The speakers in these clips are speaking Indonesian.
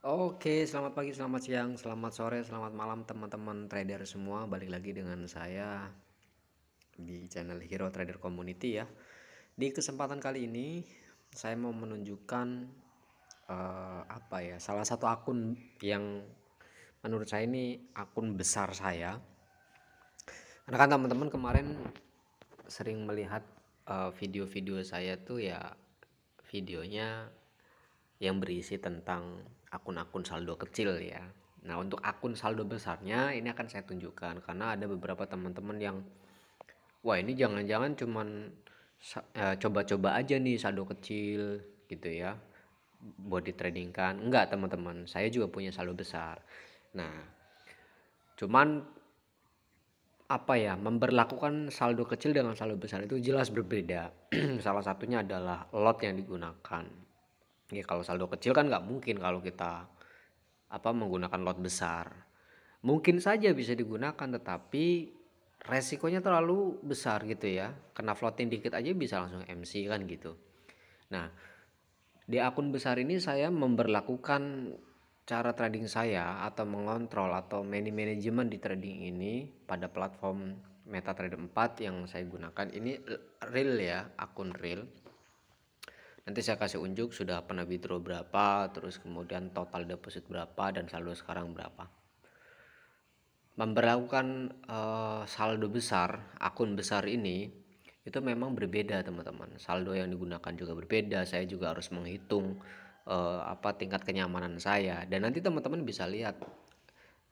Oke, selamat pagi, selamat siang, selamat sore, selamat malam teman-teman trader semua. Balik lagi dengan saya di channel Hero Trader Community ya. Di kesempatan kali ini saya mau menunjukkan salah satu akun yang menurut saya ini akun besar saya. Karena kan teman-teman kemarin sering melihat video-video saya tuh ya, videonya yang berisi tentang akun-akun saldo kecil ya. Nah, untuk akun saldo besarnya ini akan saya tunjukkan karena ada beberapa teman-teman yang wah, ini jangan-jangan cuman coba-coba aja nih saldo kecil gitu ya buat di trading kan. Enggak, teman-teman, saya juga punya saldo besar. Nah, cuman apa ya, memberlakukan saldo kecil dengan saldo besar itu jelas berbeda. Salah satunya adalah lot yang digunakan. Ya, kalau saldo kecil kan nggak mungkin kalau kita menggunakan lot besar. Mungkin saja bisa digunakan tetapi resikonya terlalu besar gitu ya. Kena floating dikit aja bisa langsung MC kan gitu. Nah, di akun besar ini saya memberlakukan cara trading saya atau mengontrol atau manajemen di trading ini pada platform MetaTrader 4 yang saya gunakan ini real ya, akun real. Nanti saya kasih unjuk sudah pernah withdraw berapa, terus kemudian total deposit berapa dan saldo sekarang berapa. Memberlakukan saldo besar, akun besar ini itu memang berbeda teman-teman. Saldo yang digunakan juga berbeda. Saya juga harus menghitung tingkat kenyamanan saya. Dan nanti teman-teman bisa lihat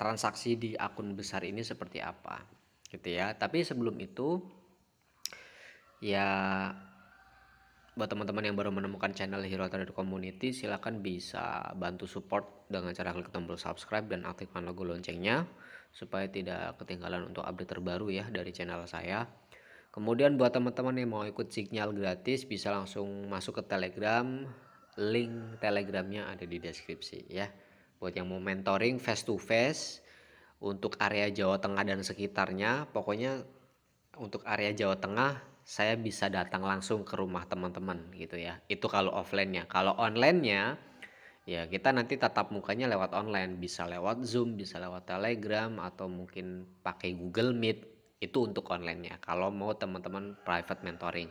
transaksi di akun besar ini seperti apa, gitu ya. Tapi sebelum itu ya, buat teman-teman yang baru menemukan channel Hero Trader Community, silahkan bisa bantu support dengan cara klik tombol subscribe dan aktifkan logo loncengnya supaya tidak ketinggalan untuk update terbaru ya dari channel saya. Kemudian buat teman-teman yang mau ikut sinyal gratis bisa langsung masuk ke Telegram, link Telegramnya ada di deskripsi ya. Buat yang mau mentoring face to face untuk area Jawa Tengah dan sekitarnya, pokoknya untuk area Jawa Tengah saya bisa datang langsung ke rumah teman-teman gitu ya. Itu kalau offline-nya. Kalau online-nya ya kita nanti tatap mukanya lewat online, bisa lewat Zoom, bisa lewat Telegram atau mungkin pakai Google Meet. Itu untuk online-nya. Kalau mau teman-teman private mentoring.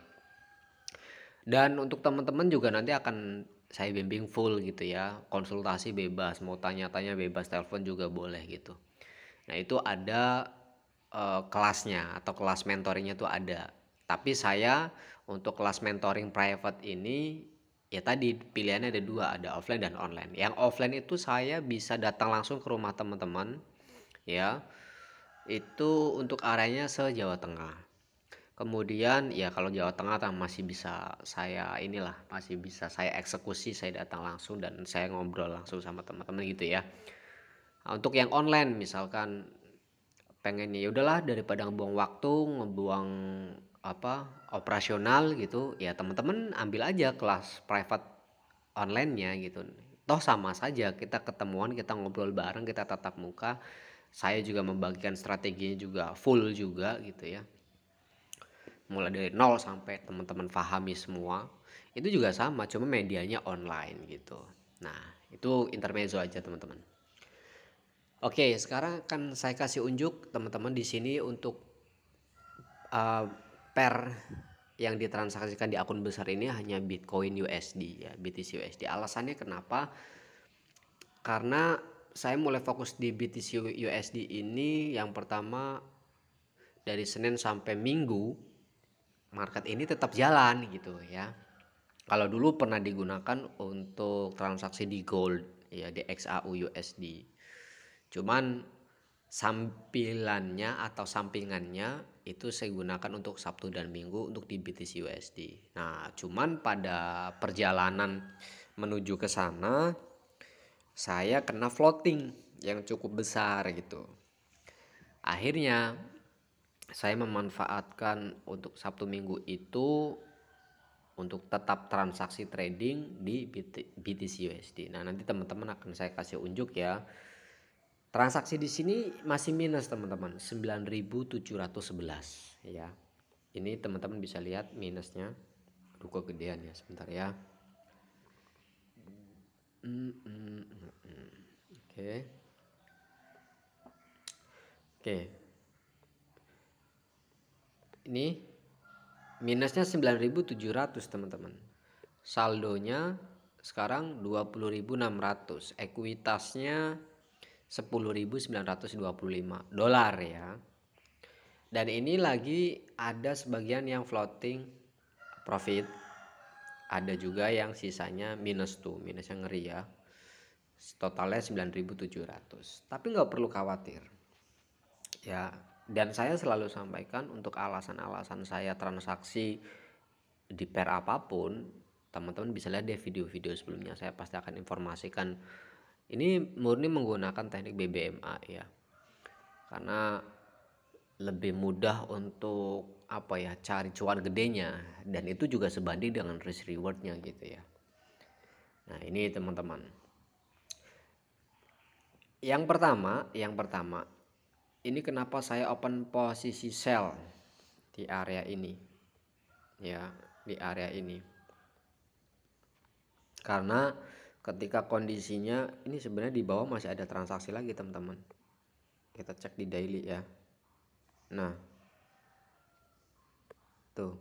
Dan untuk teman-teman juga nanti akan saya bimbing full gitu ya. Konsultasi bebas, mau tanya-tanya bebas, telepon juga boleh gitu. Nah, itu ada kelasnya atau kelas mentoringnya tuh ada. Tapi saya untuk kelas mentoring private ini ya tadi pilihannya ada dua, ada offline dan online. Yang offline itu saya bisa datang langsung ke rumah teman-teman ya. Itu untuk areanya se-Jawa Tengah. Kemudian ya kalau Jawa Tengah masih bisa masih bisa saya eksekusi, saya datang langsung dan saya ngobrol langsung sama teman-teman gitu ya. Nah, untuk yang online misalkan pengen ya udahlah daripada ngebuang waktu, ngebuang operasional gitu, ya teman-teman ambil aja kelas private online-nya gitu. Toh sama saja kita ketemuan, kita ngobrol bareng, kita tatap muka. Saya juga membagikan strateginya juga full juga gitu ya. Mulai dari nol sampai teman-teman pahami semua. Itu juga sama, cuma medianya online gitu. Nah, itu intermezzo aja teman-teman. Oke, sekarang akan saya kasih unjuk teman-teman di sini untuk per yang ditransaksikan di akun besar ini hanya Bitcoin USD ya, BTC USD. Alasannya kenapa? Karena saya mulai fokus di BTC USD ini yang pertama dari Senin sampai Minggu market ini tetap jalan gitu ya. Kalau dulu pernah digunakan untuk transaksi di gold ya, di XAU USD. Cuman sampilannya atau sampingannya itu saya gunakan untuk Sabtu dan Minggu untuk di BTC USD. Nah, cuman pada perjalanan menuju ke sana saya kena floating yang cukup besar gitu. Akhirnya saya memanfaatkan untuk Sabtu Minggu itu untuk tetap transaksi trading di BTC USD. Nah, nanti teman-teman akan saya kasih unjuk ya. Transaksi di sini masih minus teman-teman, 9.711 ya. Ini teman-teman bisa lihat minusnya. Aduh kegedean ya, sebentar ya. Oke. Oke. Ini minusnya 9.700 teman-teman. Saldonya sekarang 20.600. Ekuitasnya 10.925 dolar ya. Dan ini lagi ada sebagian yang floating profit, ada juga yang sisanya minus tuh, minusnya ngeri ya. Totalnya 9.700. Tapi nggak perlu khawatir ya. Dan saya selalu sampaikan untuk alasan-alasan saya transaksi di pair apapun, teman-teman bisa lihat deh video-video sebelumnya. Saya pasti akan informasikan. Ini murni menggunakan teknik BBMA ya, karena lebih mudah untuk apa ya, cari cuan gedenya, dan itu juga sebanding dengan risk rewardnya gitu ya. Nah ini teman-teman, yang pertama ini kenapa saya open posisi sell di area ini ya, di area ini, karena ketika kondisinya ini sebenarnya di bawah masih ada transaksi lagi teman-teman. Kita cek di daily ya. Nah tuh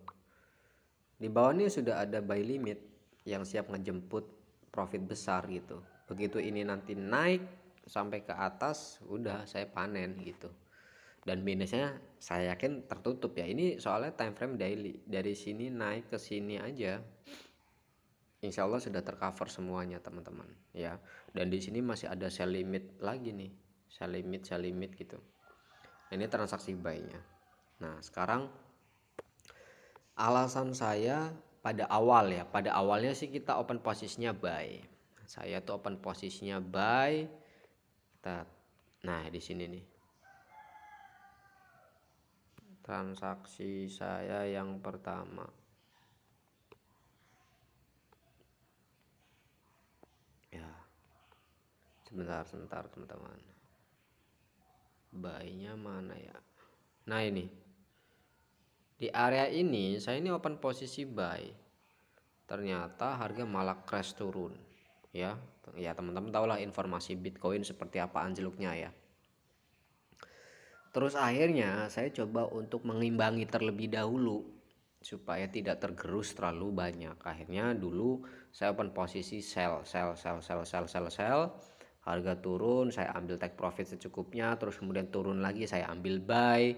di bawah ini sudah ada buy limit yang siap ngejemput profit besar gitu. Begitu ini nanti naik sampai ke atas, udah saya panen gitu. Dan minusnya saya yakin tertutup ya. Ini soalnya time frame daily. Dari sini naik ke sini aja, insya Allah sudah tercover semuanya teman-teman ya. Dan di sini masih ada sell limit lagi nih, sell limit gitu. Ini transaksi buy-nya. Nah sekarang alasan saya pada awalnya sih kita open posisinya buy. Saya tuh open posisinya buy. Nah di sini nih transaksi saya yang pertama. Ya, sebentar teman-teman. Buy-nya mana ya? Nah ini di area ini saya ini open posisi buy. Ternyata harga malah crash turun ya. Ya teman-teman tahulah informasi Bitcoin seperti apa anjloknya ya. Terus akhirnya saya coba untuk mengimbangi terlebih dahulu supaya tidak tergerus terlalu banyak. Akhirnya dulu saya open posisi sell. Harga turun saya ambil take profit secukupnya, terus kemudian turun lagi saya ambil buy.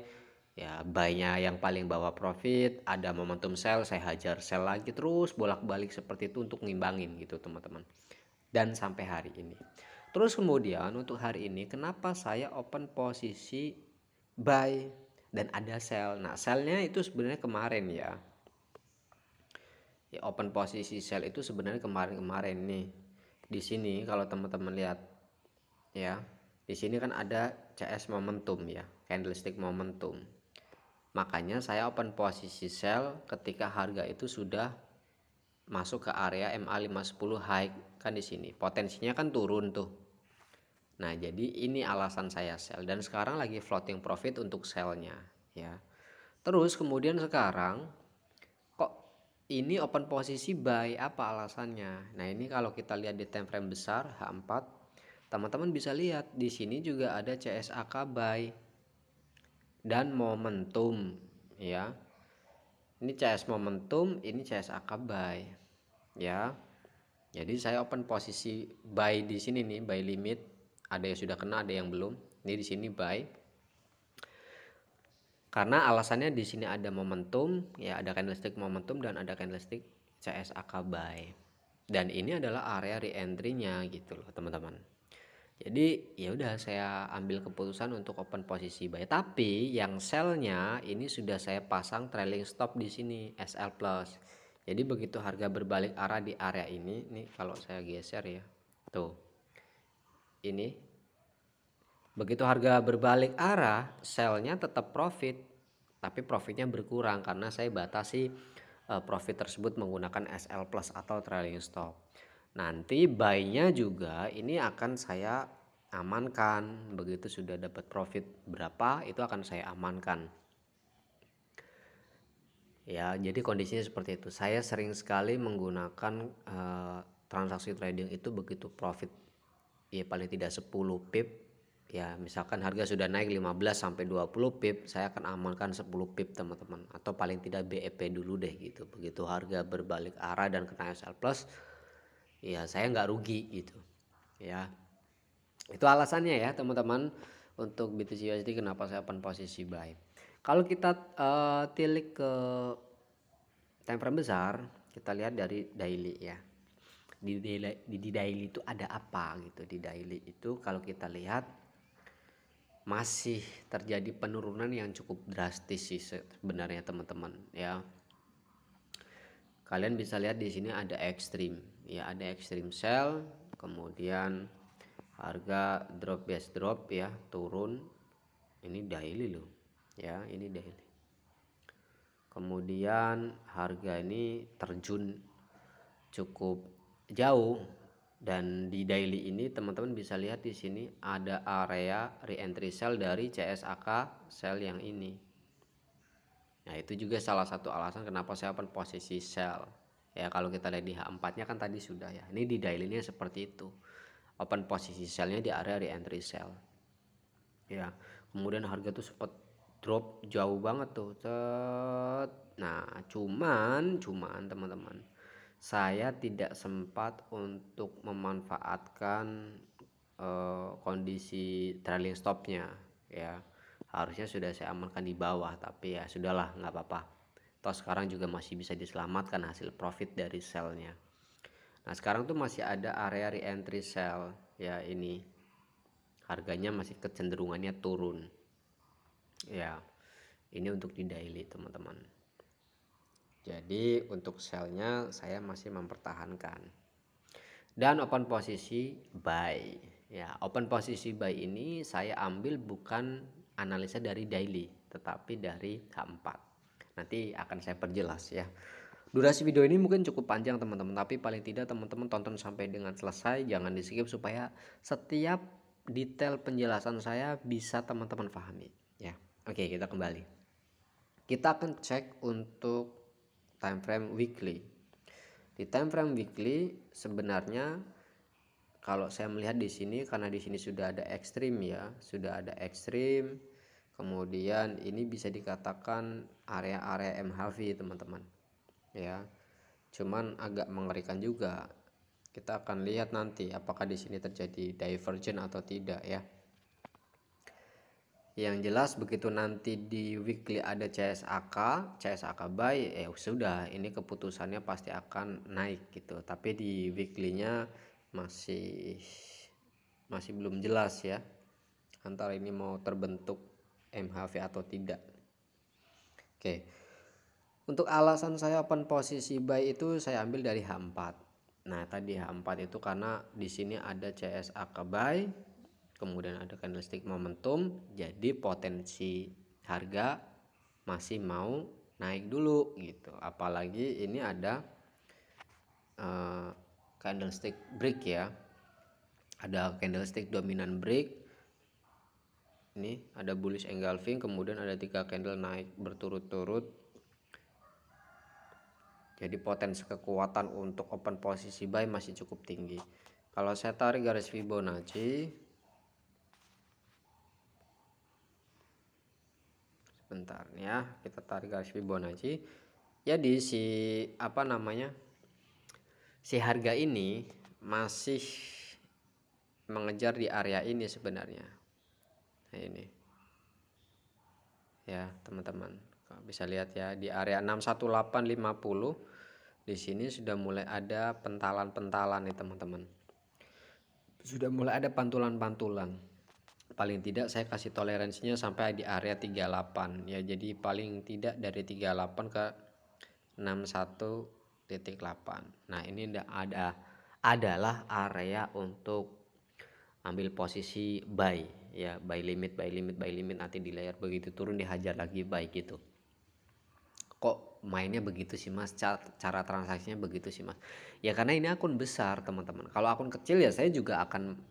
Ya buy-nya yang paling bawah profit, ada momentum sell saya hajar sell lagi, terus bolak-balik seperti itu untuk ngimbangin gitu teman-teman. Dan sampai hari ini. Terus kemudian untuk hari ini kenapa saya open posisi buy dan ada sell. Nah sellnya itu sebenarnya kemarin ya. Ya open posisi sell itu sebenarnya kemarin nih. Di sini kalau teman-teman lihat ya, di sini kan ada CS momentum ya, candlestick momentum. Makanya saya open posisi sell ketika harga itu sudah masuk ke area MA510 high kan di sini. Potensinya kan turun tuh. Nah, jadi ini alasan saya sell dan sekarang lagi floating profit untuk sellnya ya. Terus kemudian sekarang kok ini open posisi buy, apa alasannya? Nah, ini kalau kita lihat di time frame besar H4, teman-teman bisa lihat di sini juga ada CSAK buy dan momentum ya. Ini CS momentum, ini CSAK buy ya. Jadi saya open posisi buy di sini nih, buy limit. Ada yang sudah kena, ada yang belum. Ini di sini buy. Karena alasannya di sini ada momentum, ya ada candlestick momentum dan ada candlestick CSAK buy. Dan ini adalah area re-entry-nya gitu loh, teman-teman. Jadi ya udah saya ambil keputusan untuk open posisi buy. Tapi yang sell-nya ini sudah saya pasang trailing stop di sini SL plus. Jadi begitu harga berbalik arah di area ini, nih kalau saya geser ya. Tuh. Ini begitu harga berbalik arah, sell-nya tetap profit, tapi profitnya berkurang karena saya batasi profit tersebut menggunakan SL plus atau trailing stop. Nanti buy-nya juga ini akan saya amankan. Begitu sudah dapat profit berapa, itu akan saya amankan. Ya, jadi kondisinya seperti itu. Saya sering sekali menggunakan transaksi trading itu begitu profit ya paling tidak 10 pip. Ya misalkan harga sudah naik 15 sampai 20 pip, saya akan amankan 10 pip teman-teman, atau paling tidak BEP dulu deh gitu. Begitu harga berbalik arah dan kena SL plus, ya saya nggak rugi gitu ya. Itu alasannya ya teman-teman untuk BTC USD kenapa saya open posisi buy. Kalau kita tilik ke time frame besar, kita lihat dari daily ya. Di daily itu ada apa gitu. Di daily itu kalau kita lihat masih terjadi penurunan yang cukup drastis sih sebenarnya teman-teman ya. Kalian bisa lihat di sini ada ekstrim ya, ada ekstrim sell, kemudian harga drop base drop ya, turun. Ini daily loh ya, ini daily. Kemudian harga ini terjun cukup jauh, dan di daily ini teman-teman bisa lihat di sini ada area re-entry sell dari CSAK sell yang ini. Nah itu juga salah satu alasan kenapa saya open posisi sell ya. Kalau kita lihat di H4 nya kan tadi sudah ya, ini di daily nya seperti itu, open posisi sellnya di area re-entry sell ya. Kemudian harga tuh sempat drop jauh banget tuh. Nah cuman teman-teman, saya tidak sempat untuk memanfaatkan kondisi trailing stopnya ya. Harusnya sudah saya amankan di bawah, tapi ya sudahlah, nggak apa-apa. Toh sekarang juga masih bisa diselamatkan hasil profit dari sellnya. Nah sekarang tuh masih ada area re-entry sell ya, ini harganya masih kecenderungannya turun ya. Ini untuk di daily teman-teman. Jadi untuk sellnya saya masih mempertahankan dan open posisi buy ya. Open posisi buy ini saya ambil bukan analisa dari daily, tetapi dari H4. Nanti akan saya perjelas ya. Durasi video ini mungkin cukup panjang teman-teman, tapi paling tidak teman-teman tonton sampai dengan selesai, jangan di skip supaya setiap detail penjelasan saya bisa teman-teman pahami ya. Oke, kita kembali. Kita akan cek untuk time frame weekly. Di time frame weekly sebenarnya kalau saya melihat di sini, karena di sini sudah ada ekstrim ya, sudah ada ekstrim. Kemudian ini bisa dikatakan area-area MHV teman-teman ya. Cuman agak mengerikan juga. Kita akan lihat nanti apakah di sini terjadi divergent atau tidak ya. Yang jelas begitu nanti di weekly ada CSAK buy, sudah ini keputusannya pasti akan naik gitu. Tapi di weekly-nya masih belum jelas ya, antara ini mau terbentuk MHV atau tidak. Oke. Untuk alasan saya open posisi buy itu saya ambil dari H4. Nah, tadi H4 itu karena di sini ada CSAK buy, kemudian ada candlestick momentum, jadi potensi harga masih mau naik dulu gitu. Apalagi ini ada candlestick break ya. Ada candlestick dominan break. Ini ada bullish engulfing, kemudian ada 3 candle naik berturut-turut. Jadi potensi kekuatan untuk open posisi buy masih cukup tinggi. Kalau saya tarik garis Fibonacci, sebentar ya, kita tarik garis Fibonacci. Ya di si harga ini masih mengejar di area ini sebenarnya. Nah ini ya teman-teman, bisa lihat ya di area 61850. Di sini sudah mulai ada pentalan-pentalan nih teman-teman. Sudah mulai ada pantulan-pantulan. Paling tidak saya kasih toleransinya sampai di area 38 ya. Jadi paling tidak dari 38 ke 61.8. Nah, ini adalah area untuk ambil posisi buy ya, buy limit nanti di layar begitu turun dihajar lagi buy gitu. Kok mainnya begitu sih mas, cara transaksinya begitu sih mas? Ya karena ini akun besar teman-teman. Kalau akun kecil ya saya juga akan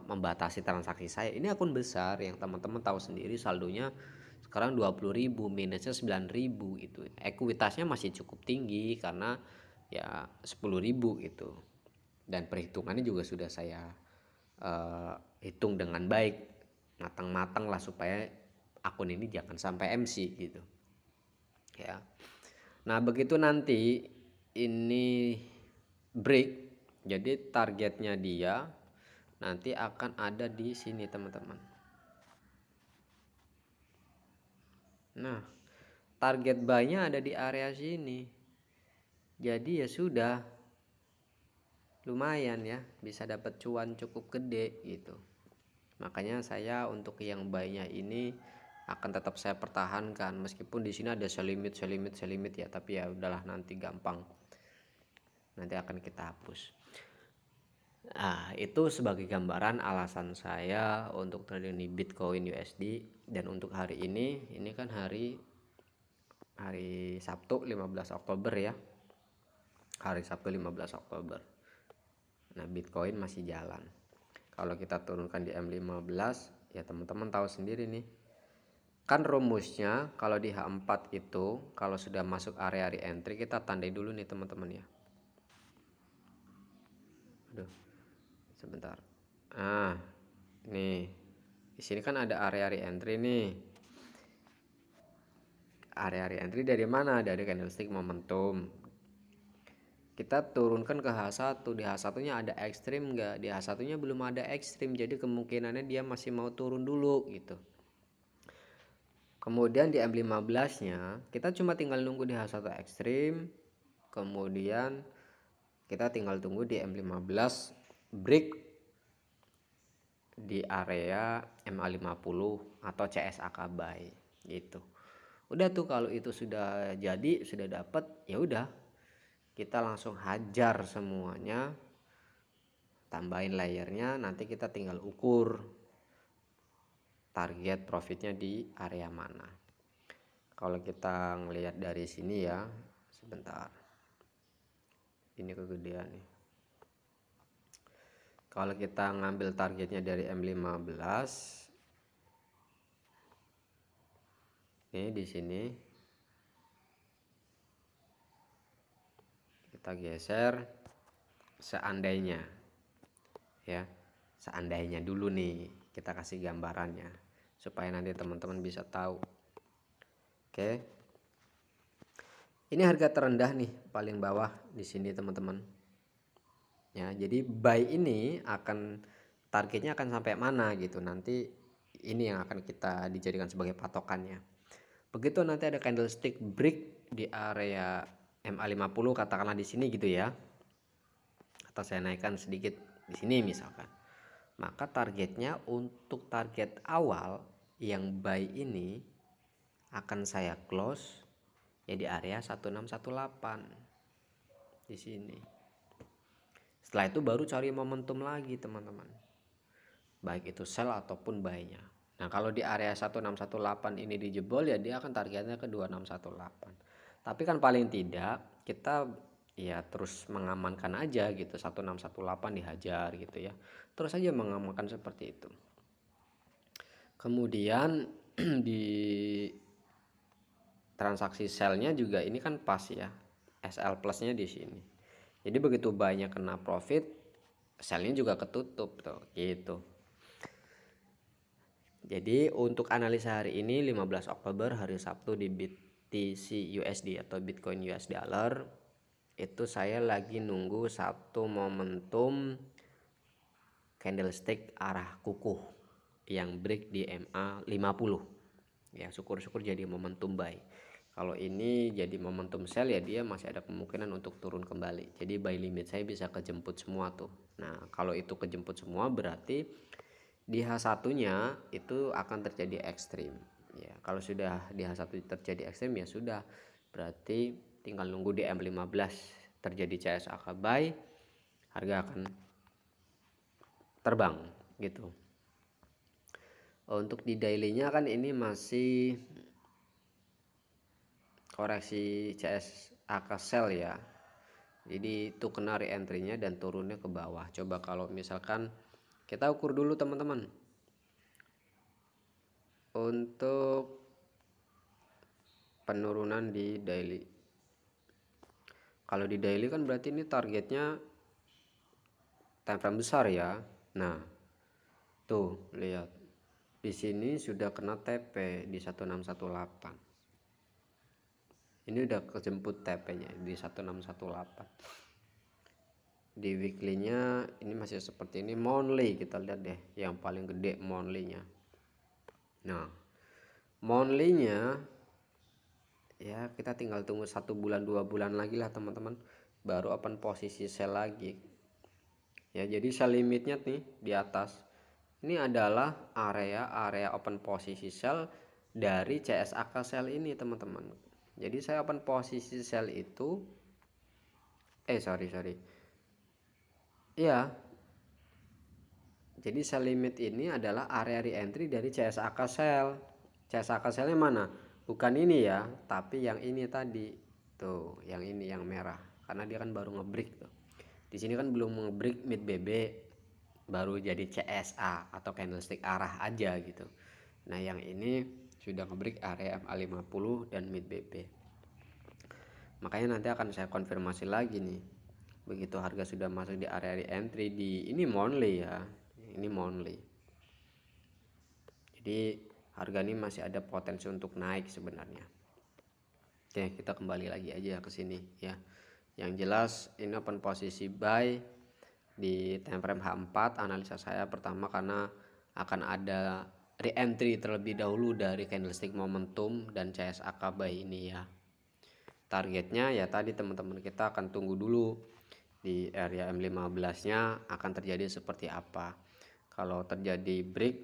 membatasi transaksi saya. Ini akun besar yang teman-teman tahu sendiri, saldonya sekarang 20.000, minusnya 9.000 gitu. Ekuitasnya masih cukup tinggi karena ya 10.000 gitu. Dan perhitungannya juga sudah saya hitung dengan baik, matang-matang lah, supaya akun ini jangan sampai MC gitu ya. Nah begitu nanti ini break, jadi targetnya dia nanti akan ada di sini teman-teman. Nah target buy-nya ada di area sini, jadi ya sudah lumayan ya, bisa dapat cuan cukup gede gitu. Makanya saya untuk yang buy-nya ini akan tetap saya pertahankan, meskipun di sini ada sell limit ya, tapi ya udahlah, nanti gampang, nanti akan kita hapus. Nah itu sebagai gambaran alasan saya untuk trading di Bitcoin USD. Dan untuk hari ini kan hari Sabtu 15 Oktober ya, hari Sabtu 15 Oktober. Nah Bitcoin masih jalan. Kalau kita turunkan di M15 ya teman-teman tahu sendiri nih, kan rumusnya kalau di H4 itu kalau sudah masuk area entry kita tandai dulu nih teman-teman ya. Aduh, sebentar. Nah, nih di sini kan ada area entry nih. Area entry dari mana? Dari candlestick momentum. Kita turunkan ke H1. Di H1 nya ada ekstrim nggak? Di H1 nya belum ada ekstrim, jadi kemungkinannya dia masih mau turun dulu gitu. Kemudian di M15 nya kita cuma tinggal nunggu di H1 ekstrim, kemudian kita tinggal tunggu di M15 break di area MA50 atau CSAK buy gitu. Udah tuh, kalau itu sudah jadi, sudah dapat, ya udah kita langsung hajar semuanya, tambahin layernya, nanti kita tinggal ukur target profitnya di area mana. Kalau kita ngelihat dari sini ya, sebentar, ini kegedean nih. Kalau kita ngambil targetnya dari M15 ini di sini, kita geser seandainya ya, seandainya dulu nih, kita kasih gambarannya supaya nanti teman-teman bisa tahu. Oke, ini harga terendah nih, paling bawah di sini teman-teman ya. Jadi buy ini akan targetnya akan sampai mana gitu, nanti ini yang akan kita dijadikan sebagai patokannya. Begitu nanti ada candlestick break di area MA50 katakanlah di sini gitu ya, atau saya naikkan sedikit di sini misalkan, maka targetnya untuk target awal yang buy ini akan saya close ya di area 1618 di sini. Setelah itu baru cari momentum lagi teman-teman, baik itu sell ataupun buy-nya. Nah kalau di area 1618 ini dijebol ya dia akan targetnya ke 2618. Tapi kan paling tidak kita ya terus mengamankan aja gitu, 1618 dihajar gitu ya, terus aja mengamankan seperti itu. Kemudian di transaksi sell-nya juga ini kan pas ya, SL plusnya di sini. Jadi begitu buy-nya kena profit, sell-nya juga ketutup tuh gitu. Jadi untuk analisa hari ini 15 Oktober hari Sabtu di BTC USD atau Bitcoin US Dollar, itu saya lagi nunggu satu momentum candlestick arah kukuh yang break di MA50 ya, syukur-syukur jadi momentum buy. Kalau ini jadi momentum sell ya dia masih ada kemungkinan untuk turun kembali, jadi buy limit saya bisa kejemput semua tuh. Nah kalau itu kejemput semua berarti di H1 nya itu akan terjadi ekstrim ya. Kalau sudah di H1 terjadi ekstrim ya sudah, berarti tinggal nunggu di M15 terjadi CSAK buy, harga akan terbang gitu. Untuk di daily-nya kan ini masih koreksi CSAK sell ya, jadi itu kena re-entry-nya dan turunnya ke bawah. Coba kalau misalkan kita ukur dulu teman-teman untuk penurunan di daily. Kalau di daily kan berarti ini targetnya time frame besar ya. Nah Tuh, lihat. Di sini sudah kena TP di 1618. Ini udah kejemput TP-nya di 1618. Di weekly-nya ini masih seperti ini. Monthly kita lihat deh, yang paling gede monthly-nya. Nah, monthly-nya ya kita tinggal tunggu 1 bulan 2 bulan lagi lah teman-teman, baru open posisi sell lagi. Ya, jadi sell limitnya nih di atas. Ini adalah area open posisi sell dari CSAK sell ini teman-teman. Jadi saya open posisi sell itu sorry. Iya. Jadi sell limit ini adalah area re-entry dari CSAK sell. CSAK sellnya mana? Bukan ini ya, tapi yang ini tadi. Tuh, yang ini yang merah. Karena dia kan baru ngebreak tuh. Di sini kan belum ngebreak mid BB, baru jadi CSA atau candlestick arah aja gitu. Nah, yang ini sudah ngebreak area MA50 dan mid BB. Makanya nanti akan saya konfirmasi lagi nih. Begitu harga sudah masuk di area re-entry di ini monthly ya. Ini monthly. Jadi harga ini masih ada potensi untuk naik sebenarnya. Oke, kita kembali lagi aja ke sini ya. Yang jelas ini open posisi buy di time frame H4 analisa saya pertama, karena akan ada re-entry terlebih dahulu dari candlestick momentum dan CSAK buy ini ya. Targetnya ya tadi teman-teman, kita akan tunggu dulu di area M15 nya akan terjadi seperti apa. Kalau terjadi break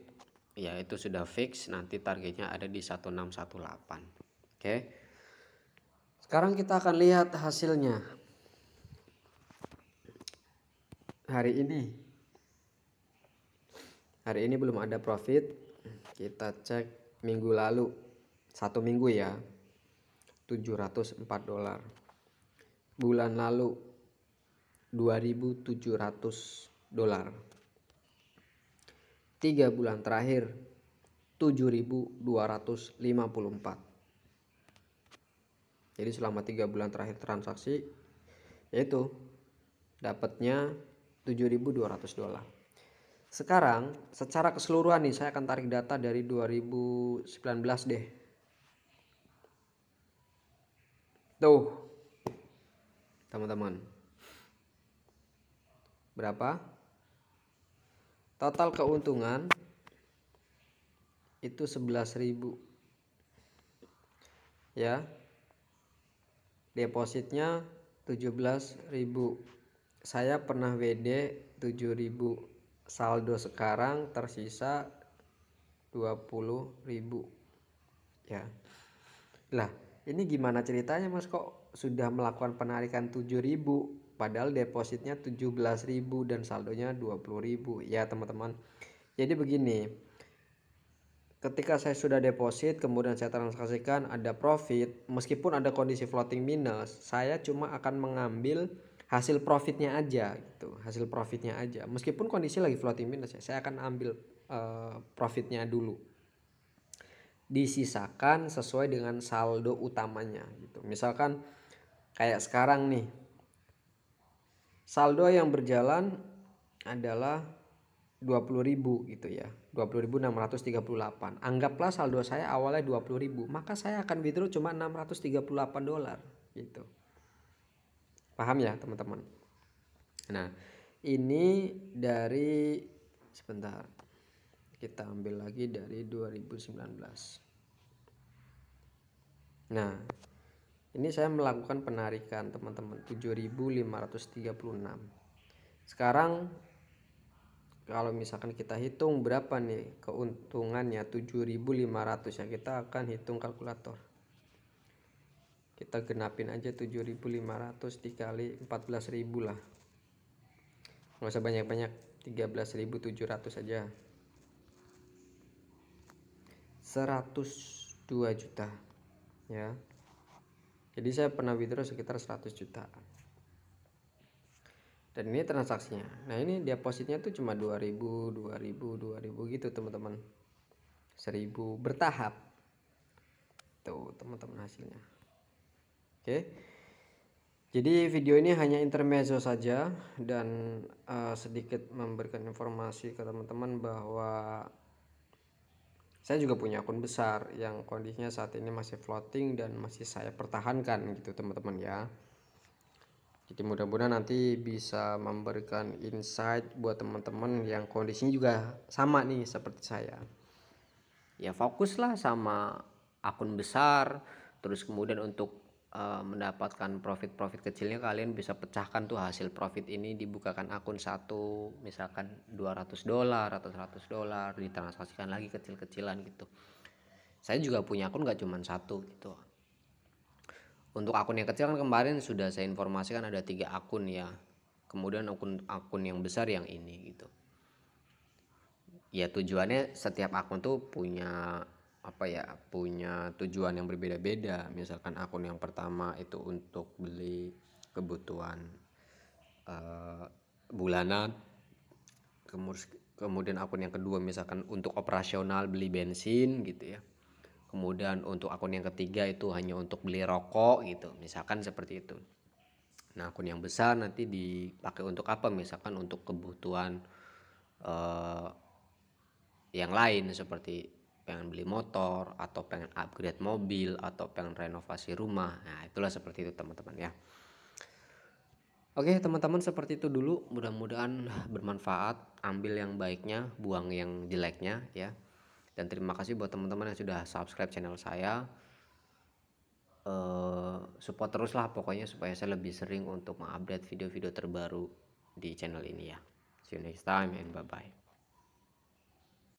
ya itu sudah fix, nanti targetnya ada di 1618. Oke. Sekarang kita akan lihat hasilnya hari ini. Hari ini belum ada profit. Kita cek minggu lalu, 1 minggu ya, $704. Bulan lalu $2.700. 3 bulan terakhir 7.254. Jadi selama 3 bulan terakhir transaksi yaitu dapatnya $7.200. Sekarang secara keseluruhan nih saya akan tarik data dari 2019 deh. Tuh teman-teman, berapa total keuntungan? Itu 11.000 ya. Depositnya 17.000. Saya pernah WD 7.000. Saldo sekarang tersisa 20.000 ya. Lah, ini gimana ceritanya Mas, kok sudah melakukan penarikan 7.000 padahal depositnya 17.000 dan saldonya 20.000 ya teman-teman. Jadi begini, ketika saya sudah deposit kemudian saya transaksikan ada profit, meskipun ada kondisi floating minus, saya cuma akan mengambil hasil profitnya aja gitu, hasil profitnya aja. Meskipun kondisi lagi floating minus ya, saya akan ambil profitnya dulu. Disisakan sesuai dengan saldo utamanya gitu. Misalkan kayak sekarang nih, saldo yang berjalan adalah 20.000 gitu ya, 20.638. Anggaplah saldo saya awalnya 20.000, maka saya akan withdraw cuma $638 gitu. Paham ya teman-teman? Nah, ini dari sebentar. Kita ambil lagi dari 2019. Nah, ini saya melakukan penarikan teman-teman 7.536. Sekarang kalau misalkan kita hitung berapa nih keuntungannya 7.500 ya, kita akan hitung kalkulator. Kita genapin aja 7.500 dikali 14.000 lah. Nggak usah banyak-banyak, 13.700 aja. 102 juta ya. Jadi saya pernah withdraw sekitar 100 juta. Dan ini transaksinya. Nah, ini depositnya tuh cuma 2.000 gitu teman-teman. 1.000 bertahap. Tuh teman-teman hasilnya. Oke. Jadi video ini hanya intermezzo saja dan sedikit memberikan informasi ke teman-teman bahwa saya juga punya akun besar yang kondisinya saat ini masih floating dan masih saya pertahankan gitu teman-teman ya. Jadi mudah-mudahan nanti bisa memberikan insight buat teman-teman yang kondisinya juga sama nih seperti saya. Ya fokuslah sama akun besar, terus kemudian untuk mendapatkan profit kecilnya kalian bisa pecahkan tuh hasil profit ini, dibukakan akun satu misalkan $200 atau $100, ditransaksikan lagi kecil-kecilan gitu. Saya juga punya akun gak cuma satu gitu. Untuk akun yang kecil kan kemarin sudah saya informasikan ada 3 akun ya, kemudian akun yang besar yang ini gitu. Ya tujuannya setiap akun tuh punya punya tujuan yang berbeda-beda. Misalkan akun yang pertama itu untuk beli kebutuhan bulanan, kemudian akun yang kedua misalkan untuk operasional beli bensin gitu ya, kemudian untuk akun yang ketiga itu hanya untuk beli rokok gitu, misalkan seperti itu. Nah akun yang besar nanti dipakai untuk apa, misalkan untuk kebutuhan yang lain seperti pengen beli motor atau pengen upgrade mobil atau pengen renovasi rumah. Nah itulah seperti itu teman-teman ya. Oke teman-teman, seperti itu dulu, mudah-mudahan bermanfaat. Ambil yang baiknya, buang yang jeleknya ya. Dan terima kasih buat teman-teman yang sudah subscribe channel saya. Support teruslah pokoknya supaya saya lebih sering untuk mengupdate video-video terbaru di channel ini ya. See you next time and bye bye.